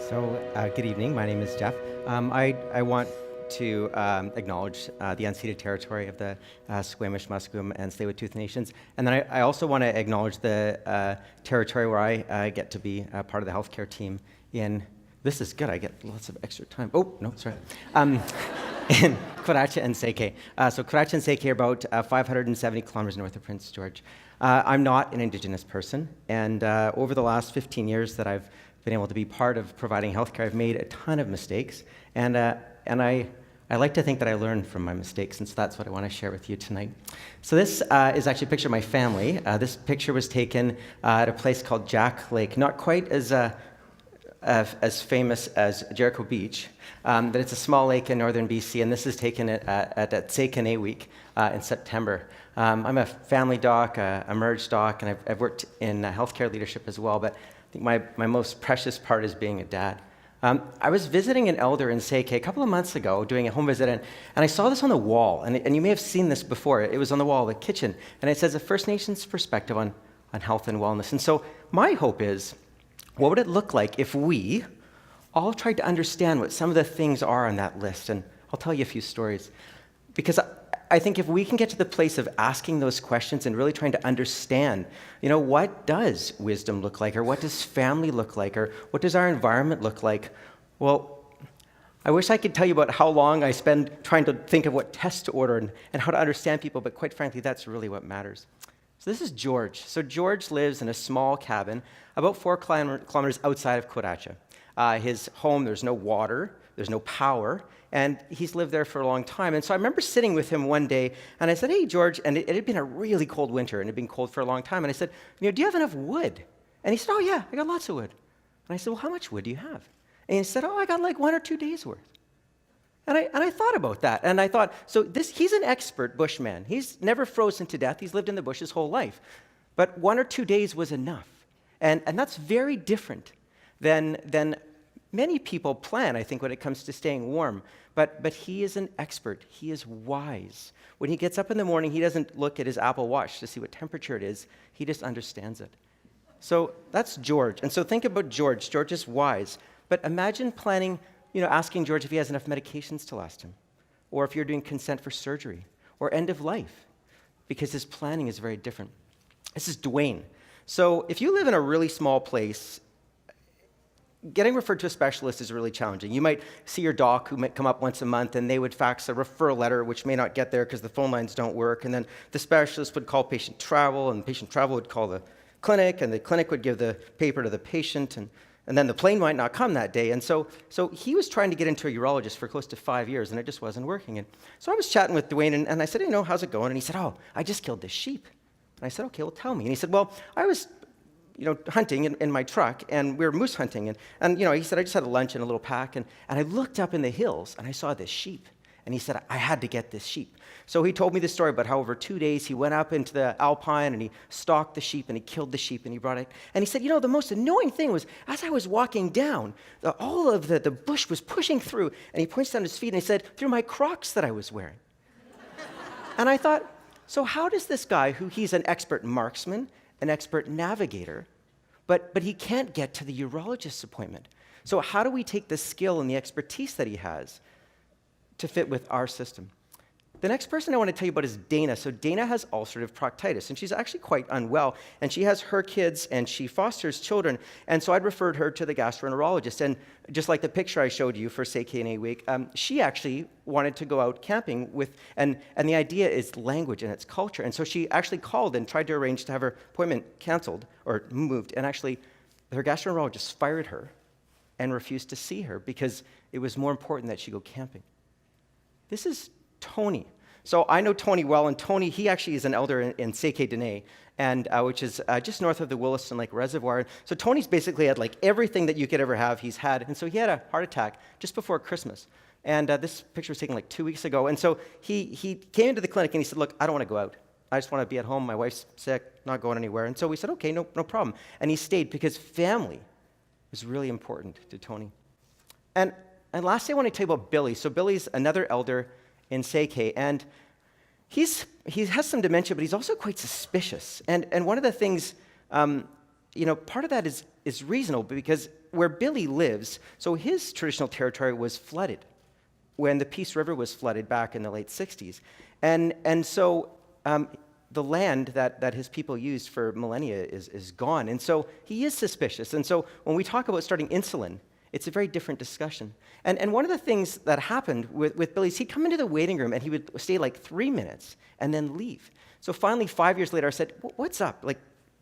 Good evening. My name is Jeff. I want to acknowledge the unceded territory of the Squamish, Musqueam, and Tsay Nations. And then I also want to acknowledge the territory where I get to be part of the healthcare team in, this is good, I get lots of extra time. Oh, no, sorry. In Kwadacha and Tsay. So Kwadacha and Tsay are about 570 kilometers north of Prince George. I'm not an Indigenous person, and over the last 15 years that I've been able to be part of providing healthcare, I've made a ton of mistakes, and I like to think that I learned from my mistakes, and so that's what I want to share with you tonight. So this is actually a picture of my family. This picture was taken at a place called Jack Lake, not quite as famous as Jericho Beach, but it's a small lake in northern BC, and this is taken at Tsay week in September. I'm a family doc, a merge doc, and I've worked in healthcare leadership as well, but I think my most precious part is being a dad. I was visiting an elder in Tsay a couple of months ago, doing a home visit, and I saw this on the wall, and you may have seen this before. It was on the wall of the kitchen, and it says a First Nations perspective on health and wellness. And so my hope is, what would it look like if we all tried to understand what some of the things are on that list? And I'll tell you a few stories. Because I think if we can get to the place of asking those questions and really trying to understand, what does wisdom look like, or what does family look like, or what does our environment look like? Well, I wish I could tell you about how long I spend trying to think of what tests to order and how to understand people, but quite frankly, that's really what matters. So this is George. So George lives in a small cabin about 4 kilometers outside of Kwadacha. His home, there's no water, there's no power, and he's lived there for a long time. And so I remember sitting with him one day, and I said, "Hey, George," and it had been a really cold winter, and it had been cold for a long time, and I said, "Do you have enough wood?" And he said, "Oh, yeah, I got lots of wood." And I said, "Well, how much wood do you have?" And he said, "Oh, I got like 1 or 2 days worth." And I thought about that, and I thought, he's an expert bushman. He's never frozen to death. He's lived in the bush his whole life. But 1 or 2 days was enough. And that's very different than many people plan, I think, when it comes to staying warm. But he is an expert. He is wise. When he gets up in the morning, he doesn't look at his Apple Watch to see what temperature it is. He just understands it. So that's George. And so think about George. George is wise. But imagine planning, asking George if he has enough medications to last him, or if you're doing consent for surgery, or end of life, because his planning is very different. This is Dwayne. So if you live in a really small place, getting referred to a specialist is really challenging. You might see your doc who might come up once a month, and they would fax a referral letter, which may not get there because the phone lines don't work, and then the specialist would call patient travel, and patient travel would call the clinic, and the clinic would give the paper to the patient, and then the plane might not come that day. And so he was trying to get into a urologist for close to 5 years, and it just wasn't working. And so I was chatting with Dwayne, and I said, "How's it going?" And he said, "Oh, I just killed this sheep." And I said, "Okay, well, tell me." And he said, "Well, I was hunting in my truck, and we were moose hunting. And he said, I just had a lunch in a little pack, and I looked up in the hills, and I saw this sheep. And he said, I had to get this sheep." So he told me the story about how over 2 days he went up into the alpine, and he stalked the sheep, and he killed the sheep, and he brought it. And he said, the most annoying thing was, as I was walking down, all of the bush was pushing through, and he points down his feet, and he said, through my Crocs that I was wearing. And I thought, so how does this guy, he's an expert marksman, an expert navigator, but he can't get to the urologist's appointment. So how do we take the skill and the expertise that he has to fit with our system? The next person I want to tell you about is Dene. So Dene has ulcerative proctitis, and she's actually quite unwell, and she has her kids, and she fosters children, and so I'd referred her to the gastroenterologist, and just like the picture I showed you for Tsay week, she actually wanted to go out camping with, and the idea is language and its culture, and so she actually called and tried to arrange to have her appointment canceled or moved, and actually her gastroenterologist fired her and refused to see her because it was more important that she go camping. This is Tony. So I know Tony well, and Tony, he actually is an elder in Tsay Dene, and which is just north of the Williston Lake Reservoir. So Tony's basically had like everything that you could ever have, he's had, and so he had a heart attack just before Christmas. And this picture was taken like 2 weeks ago, and so he came into the clinic and he said, "Look, I don't want to go out. I just want to be at home. My wife's sick, not going anywhere." And so we said, "Okay, no problem." And he stayed because family is really important to Tony. And lastly, I want to tell you about Billy. So Billy's another elder in Tsay, and he has some dementia, but he's also quite suspicious. And one of the things, part of that is is reasonable because where Billy lives, so his traditional territory was flooded when the Peace River was flooded back in the late 60s. And so the land that his people used for millennia is gone. And so he is suspicious. And so when we talk about starting insulin, it's a very different discussion. And one of the things that happened with Billy is he'd come into the waiting room and he would stay like 3 minutes and then leave. So finally, 5 years later, I said, what's up? Like,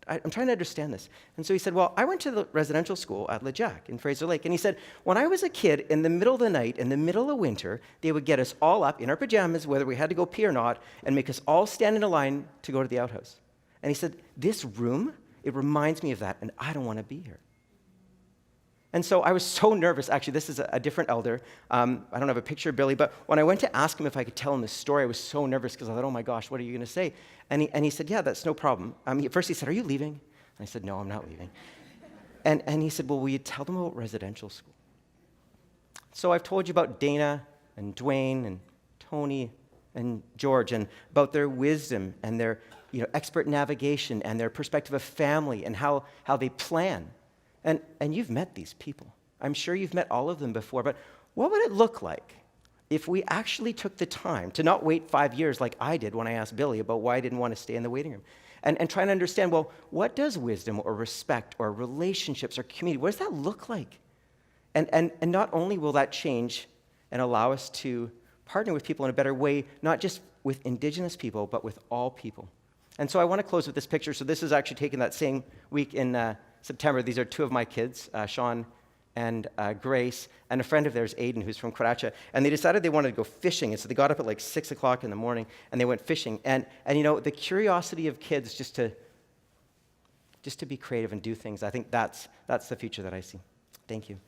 I'm trying to understand this. And so he said, well, I went to the residential school at LeJac in Fraser Lake. And he said, when I was a kid, in the middle of the night, in the middle of winter, they would get us all up in our pajamas, whether we had to go pee or not, and make us all stand in a line to go to the outhouse. And he said, this room, it reminds me of that, and I don't want to be here. And so I was so nervous. Actually, this is a different elder. I don't have a picture of Billy, but when I went to ask him if I could tell him this story, I was so nervous because I thought, oh my gosh, what are you going to say? And he said, yeah, that's no problem. First he said, are you leaving? And I said, no, I'm not leaving. And he said, well, will you tell them about residential school? So I've told you about Dene and Dwayne and Tony and George and about their wisdom and their expert navigation and their perspective of family and how they plan. And you've met these people. I'm sure you've met all of them before, but what would it look like if we actually took the time to not wait 5 years like I did when I asked Billy about why I didn't want to stay in the waiting room, and try to understand, well, what does wisdom or respect or relationships or community, what does that look like? And not only will that change and allow us to partner with people in a better way, not just with Indigenous people, but with all people. And so I want to close with this picture. So this is actually taken that same week in September. These are two of my kids, Sean and Grace, and a friend of theirs, Aiden, who's from Kwadacha. And they decided they wanted to go fishing. And so they got up at like 6 o'clock in the morning, and they went fishing. And the curiosity of kids just to be creative and do things, I think that's the future that I see. Thank you.